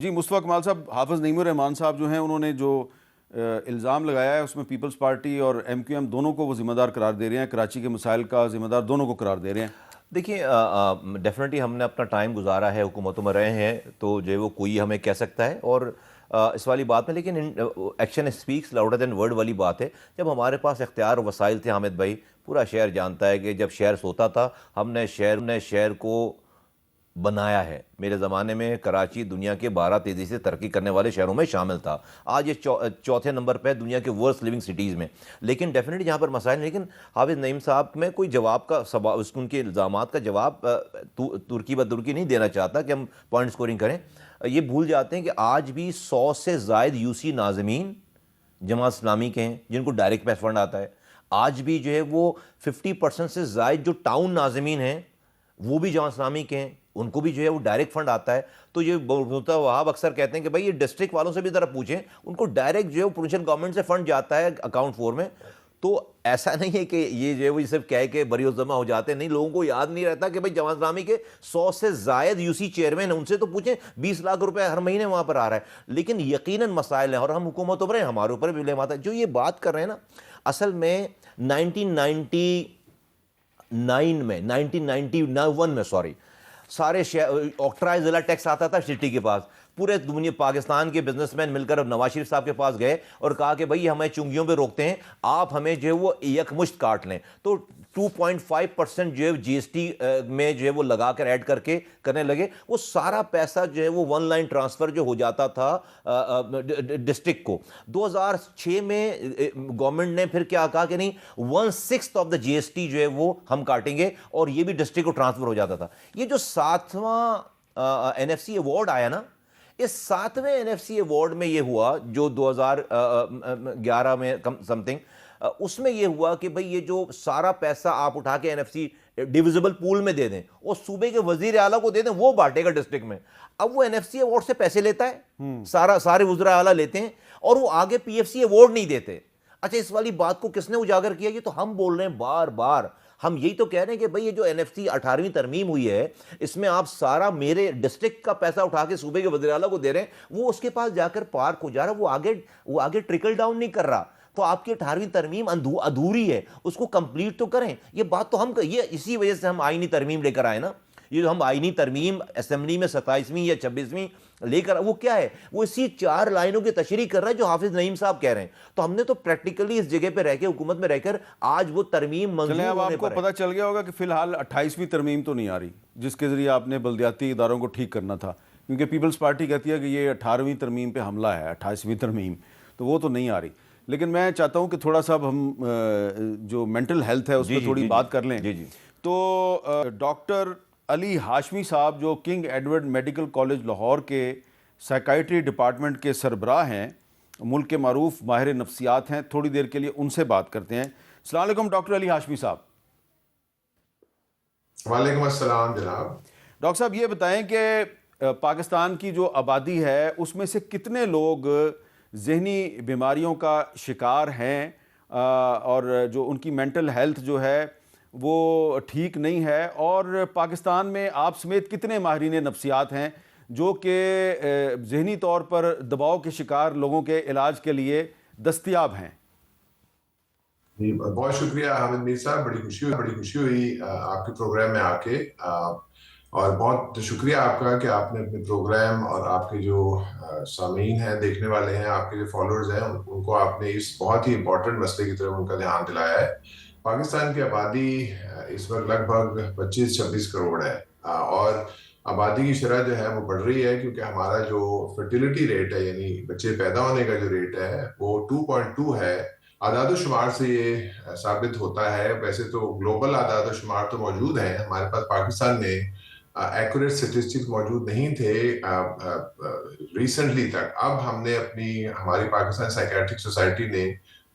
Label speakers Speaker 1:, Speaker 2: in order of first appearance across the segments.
Speaker 1: جی مصطفیٰ کمال صاحب، حافظ نعیم الرحمان صاحب جو ہیں انہوں نے جو الزام لگایا ہے اس میں پیپلز پارٹی اور ایم کیو ایم دونوں کو وہ ذمہ دار قرار دے رہے ہیں، کراچی کے مسائل کا ذمہ دار دونوں کو قرار دے رہے ہیں۔
Speaker 2: دیکھیں ڈیفینیٹلی ہم نے اپنا ٹائم گزارا ہے، حکومتوں میں رہے ہیں، تو جو ہے وہ کوئی ہمیں کہہ سکتا ہے اور اس والی بات میں، لیکن action speaks louder than word والی بات ہے۔ جب ہمارے پاس اختیار و وسائل تھے حامد بھائی، پورا شہر جانتا ہے کہ جب شہر سوتا تھا ہم نے شہر کو بنایا ہے۔ میرے زمانے میں کراچی دنیا کے 12 تیزی سے ترقی کرنے والے شہروں میں شامل تھا، آج یہ چوتھے نمبر پہ دنیا کے ورسٹ لیونگ سٹیز میں۔ لیکن ڈیفینیٹلی جہاں پر مسائل، لیکن حافظ نعیم صاحب میں کوئی جواب کا ان کے الزامات کا جواب ترکی بدرکی نہیں دینا چاہتا کہ ہم پوائنٹ سکورنگ کریں۔ یہ بھول جاتے ہیں کہ آج بھی 100 سے زائد یو سی ناظمین جماعت اسلامی کے ہیں جن کو ڈائریکٹ پیسہ فنڈ آتا ہے۔ آج بھی جو ہے وہ 50% سے زائد جو ٹاؤن ناظمین ہیں وہ بھی جماعت اسلامی کے ہیں، ان کو بھی جو ہے وہ ڈائریکٹ فنڈ آتا ہے۔ تو یہ وہاب اکثر کہتے ہیں کہ بھائی یہ ڈسٹرکٹ والوں سے بھی ذرا پوچھیں، ان کو ڈائریکٹ جو ہے پروونشل گورنمنٹ سے فنڈ جاتا ہے اکاؤنٹ 4 میں۔ تو ایسا نہیں ہے کہ یہ جو ہے وہ صرف کہہ کے بری الزامہ ہو جاتے ہیں، نہیں، لوگوں کو یاد نہیں رہتا کہ بھائی جماعت اسلامی کے 100 سے زائد یو سی چیئرمین ہیں، ان سے تو پوچھیں، 20 لاکھ روپے ہر مہینے وہاں پر آ رہا ہے۔ لیکن یقیناً مسائل ہیں اور ہم حکومتوں پر ہیں، ہمارے اوپر بھی بلیم آتا ہے۔ جو یہ بات کر رہے ہیں نا، اصل میں 1991 میں سارے آکٹرائز ضلع ٹیکس آتا تھا سٹی کے پاس، پورے دنیا پاکستان کے بزنس مین مل کر نواز شریف صاحب کے پاس گئے اور کہا کہ بھائی ہمیں چنگیوں پہ روکتے ہیں، آپ ہمیں جو ہے وہ یکمشت کاٹ لیں۔ تو 2.5% جو ہے جی ایس ٹی میں جو ہے وہ لگا کر ایڈ کر کے کرنے لگے۔ وہ سارا پیسہ جو ہے وہ 1 لائن ٹرانسفر جو ہو جاتا تھا ڈسٹرکٹ کو۔ 2006 میں گورنمنٹ نے پھر کیا کہا کہ نہیں، 1/6 of the G S T جو ہے وہ ہم کاٹیں گے اور یہ بھی ڈسٹرکٹ کو ٹرانسفر ہو جاتا تھا۔ یہ جو 7واں این ایف سی ایوارڈ آیا نا، اس 7ویں این ایف سی ایوارڈ میں یہ ہوا جو 2011 میں سم تھنگ، اس میں یہ ہوا کہ بھئی یہ جو سارا پیسہ آپ اٹھا کے این ایف سی ڈیویزبل پول میں دے دیں، وہ صوبے کے وزیر اعلیٰ کو دے دیں، وہ بانٹے گا ڈسٹرکٹ میں۔ اب وہ این ایف سی ایوارڈ سے پیسے لیتا ہے، سارے وزراء اعلیٰ لیتے ہیں اور وہ آگے پی ایف سی ایوارڈ نہیں دیتے۔ اچھا، اس والی بات کو کس نے اجاگر کیا؟ یہ تو ہم بول رہے ہیں بار بار، ہم یہی تو کہہ رہے ہیں کہ بھئی یہ جو این ایف سی 18ویں ترمیم ہوئی ہے، اس میں آپ سارا میرے ڈسٹرکٹ کا پیسہ اٹھا کے صوبے کے وزیر اعلیٰ کو دے رہے ہیں، وہ اس کے پاس جا کر پارک ہو جا رہا، وہ آگے ٹرکل ڈاؤن نہیں کر رہا۔ تو آپ کی 18ویں ترمیم ادھوری ہے، اس کو کمپلیٹ تو کریں۔ یہ بات تو ہم، یہ اسی وجہ سے ہم آئینی ترمیم لے کر آئے نا۔ یہ جو ہم آئینی ترمیم اسمبلی میں 27ویں یا 26ویں لے کر، وہ کیا ہے؟ وہ اسی 4 لائنوں کی تشریح کر رہا ہے جو حافظ نعیم صاحب کہہ رہے ہیں۔ تو ہم نے تو پریکٹیکلی اس جگہ پہ رہ کے، حکومت میں رہ کر، آج وہ ترمیم منظور
Speaker 1: چلیں اب
Speaker 2: ہونے
Speaker 1: آپ کو
Speaker 2: پر ہے۔
Speaker 1: پتہ چل گیا ہوگا کہ فی الحال 28ویں ترمیم تو نہیں آ رہی جس کے ذریعے آپ نے بلدیاتی اداروں کو ٹھیک کرنا تھا، کیونکہ پیپلز پارٹی کہتی ہے کہ یہ 18ویں ترمیم پہ حملہ ہے، 28ویں ترمیم، تو وہ تو نہیں آ رہی۔ لیکن میں چاہتا ہوں کہ تھوڑا سا اب ہم جو مینٹل ہیلتھ ہے اس پہ تھوڑی بات کر لیں۔ تو ڈاکٹر علی ہاشمی صاحب جو king Edward medical college Lahore کے سائیکائٹری ڈپارٹمنٹ کے سربراہ ہیں، ملک کے معروف ماہر نفسیات ہیں، تھوڑی دیر کے لیے ان سے بات کرتے ہیں۔ السلام علیکم ڈاکٹر علی ہاشمی صاحب۔
Speaker 3: وعلیکم السلام جناب۔
Speaker 1: ڈاکٹر صاحب یہ بتائیں کہ پاکستان کی جو آبادی ہے اس میں سے کتنے لوگ ذہنی بیماریوں کا شکار ہیں اور جو ان کی مینٹل ہیلتھ جو ہے وہ ٹھیک نہیں ہے، اور پاکستان میں آپ سمیت کتنے ماہرین نفسیات ہیں جو کہ ذہنی طور پر دباؤ کے شکار لوگوں کے علاج کے لیے دستیاب ہیں؟
Speaker 3: جی بہت شکریہ حامد میر صاحب، بڑی خوشی ہوئی آپ کے پروگرام میں آ کے، اور بہت شکریہ آپ کا کہ آپ نے اپنے پروگرام اور آپ کے جو سامعین ہیں، دیکھنے والے ہیں، آپ کے جو فالوورز ہیں، ان کو آپ نے اس بہت ہی امپورٹنٹ مسئلے کی طرف ان کا دھیان دلایا ہے۔ پاکستان کی آبادی اس وقت لگ بھگ 25-26 کروڑ ہے، اور آبادی کی شرح جو ہے وہ بڑھ رہی ہے، کیونکہ ہمارا جو فرٹیلیٹی ریٹ ہے، یعنی بچے پیدا ہونے کا جو ریٹ ہے وہ 2.2 ہے۔ اعداد و شمار سے یہ ثابت ہوتا ہے، ویسے تو گلوبل اعداد و شمار تو موجود ہیں، ہمارے پاس پاکستان میں ایکوریٹ سٹیٹسٹکس موجود نہیں تھے ریسنٹلی تک۔ اب ہم نے ہماری پاکستان سائیکیاٹرک سوسائٹی نے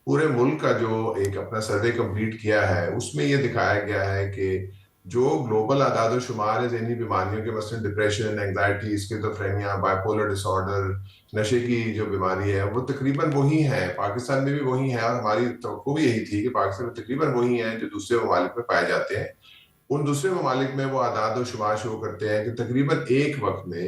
Speaker 3: پورے ملک کا جو ایک اپنا سروے کمپلیٹ کیا ہے، اس میں یہ دکھایا گیا ہے کہ جو گلوبل اعداد و شمار ہے ذہنی بیماریوں کے، مثلا ڈپریشن، اینگزائٹی، اسکیزوفرینیا، بائیپولر ڈس آرڈر، نشے کی جو بیماری ہے، وہ تقریباً وہی ہیں، پاکستان میں بھی وہی ہیں، اور ہماری توقع بھی یہی تھی کہ پاکستان میں تقریباً وہی ہیں جو دوسرے ممالک میں پائے جاتے ہیں۔ ان دوسرے ممالک میں وہ اعداد و شمار شو کرتے ہیں کہ تقریباً ایک وقت میں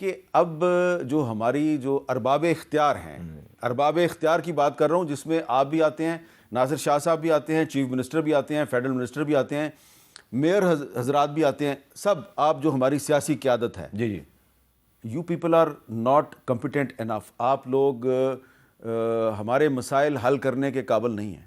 Speaker 1: کہ اب جو ہماری جو ارباب اختیار ہیں، ارباب اختیار کی بات کر رہا ہوں، جس میں آپ بھی آتے ہیں، ناصر شاہ صاحب بھی آتے ہیں، چیف منسٹر بھی آتے ہیں، فیڈرل منسٹر بھی آتے ہیں، میئر حضرات بھی آتے ہیں، سب آپ جو ہماری سیاسی قیادت ہے،
Speaker 2: جی جی،
Speaker 1: you people are not competent enough. آپ لوگ ہمارے مسائل حل کرنے کے قابل نہیں ہیں.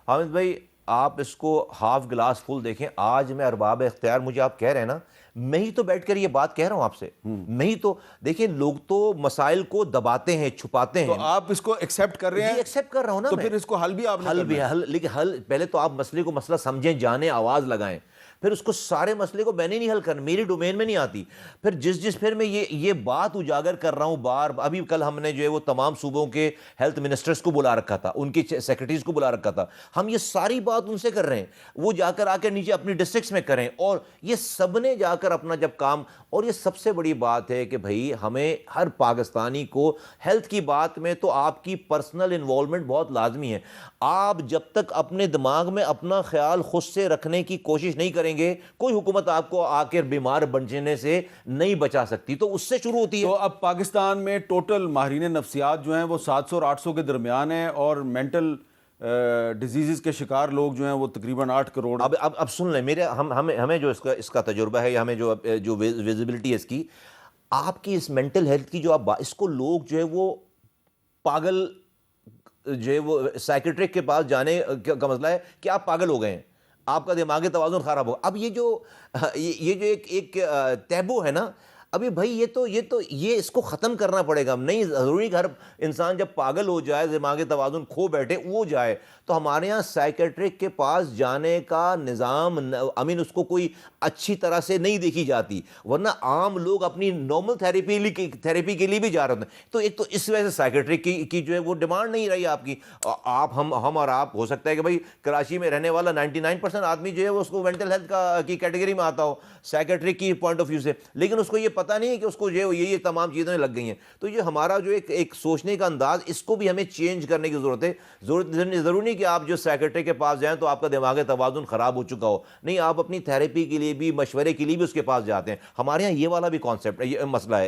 Speaker 2: حامد بھائی آپ اس کو ہاف گلاس فل دیکھیں. آج میں ارباب اختیار، مجھے آپ کہہ رہے ہیں نا، میں ہی تو بیٹھ کر یہ بات کہہ رہا ہوں آپ سے. میں ہی تو دیکھیں، لوگ تو مسائل کو دباتے ہیں، چھپاتے ہیں.
Speaker 1: تو آپ اس کو ایکسیپٹ کر رہے ہیں،
Speaker 2: ایکسیپٹ کر رہا ہوں نا
Speaker 1: تو
Speaker 2: میں.
Speaker 1: پھر اس کو حل بھی آپ نے
Speaker 2: حل بھی
Speaker 1: کرنا
Speaker 2: ہے، لیکن حل پہلے تو آپ مسئلے کو مسئلہ سمجھیں، جانیں، آواز لگائیں. پھر اس کو سارے مسئلے کو میں نے نہیں حل کرنا، میری ڈومین میں نہیں آتی. پھر پھر میں یہ بات اجاگر کر رہا ہوں ابھی کل ہم نے جو ہے وہ تمام صوبوں کے ہیلتھ منسٹرز کو بلا رکھا تھا، ان کی سیکرٹریز کو بلا رکھا تھا. ہم یہ ساری بات ان سے کر رہے ہیں، وہ جا کر آ کے نیچے اپنی ڈسٹرکٹس میں کریں، اور یہ سب نے جا کر اپنا جب کام. اور یہ سب سے بڑی بات ہے کہ بھائی ہمیں ہر پاکستانی کو ہیلتھ کی بات میں تو آپ کی پرسنل انوالومنٹ بہت لازمی ہے. آپ جب تک اپنے دماغ میں اپنا خیال خود سے رکھنے کی کوشش نہیں کریں گے، کوئی حکومت آپ کو آ کر بیمار بننے سے نہیں بچا سکتی. تو اس سے شروع ہوتی ہے.
Speaker 1: تو اب پاکستان میں ٹوٹل ماہرین نفسیات جو ہیں وہ 700 اور 800 کے درمیان ہیں، اور مینٹل ڈیزیزز کے شکار لوگ جو ہیں وہ تقریباً 8 کروڑ.
Speaker 2: اب سن لیں میرے، ہمیں جو اس کا تجربہ ہے، یا ہمیں جو ویزیبلٹی ہے اس کی، آپ کی اس مینٹل ہیلتھ کی جو آپ اس کو لوگ جو ہے وہ پاگل، جو ہے وہ سائیکٹرک کے پاس جانے کا مسئلہ ہے کہ آپ پاگل ہو گئے ہیں، آپ کا دماغی توازن خراب ہو. اب یہ جو ایک تیبو ہے نا، ابھی بھائی یہ اس کو ختم کرنا پڑے گا. نہیں ضروری کہ ہر انسان جب پاگل ہو جائے، دماغی توازن کھو بیٹھے، وہ جائے. تو ہمارے یہاں سائیکیٹرک کے پاس جانے کا نظام، اس کو کوئی اچھی طرح سے نہیں دیکھی جاتی، ورنہ عام لوگ اپنی نارمل تھیراپی کے لیے بھی جا رہے ہیں. تو ایک تو اس وجہ سے سائیکیٹرک کی جو ہے وہ ڈیمانڈ نہیں رہی آپ کی. ہم اور آپ، ہو سکتا ہے کہ بھائی کراچی میں رہنے والا 99% آدمی جو ہے وہ اس کو مینٹل ہیلتھ کی کیٹیگری میں آتا ہو سائیکیٹرک کی پوائنٹ آف ویو سے، لیکن اس کو یہ پتہ نہیں ہے کہ اس کو یہ تمام چیزیں لگ گئی ہیں. تو یہ ہمارا جو ایک سوچنے کا انداز، اس کو بھی ہمیں چینج کرنے کی ضرورت ہے. ضروری نہیں کہ آپ جو سیکرٹری کے پاس جائیں تو آپ کا دماغی توازن خراب ہو چکا ہو. نہیں، آپ اپنی تھیراپی کے لیے بھی، مشورے کے لیے بھی اس کے پاس جاتے ہیں. ہمارے یہاں یہ والا بھی کانسیپٹ ہے، یہ مسئلہ ہے.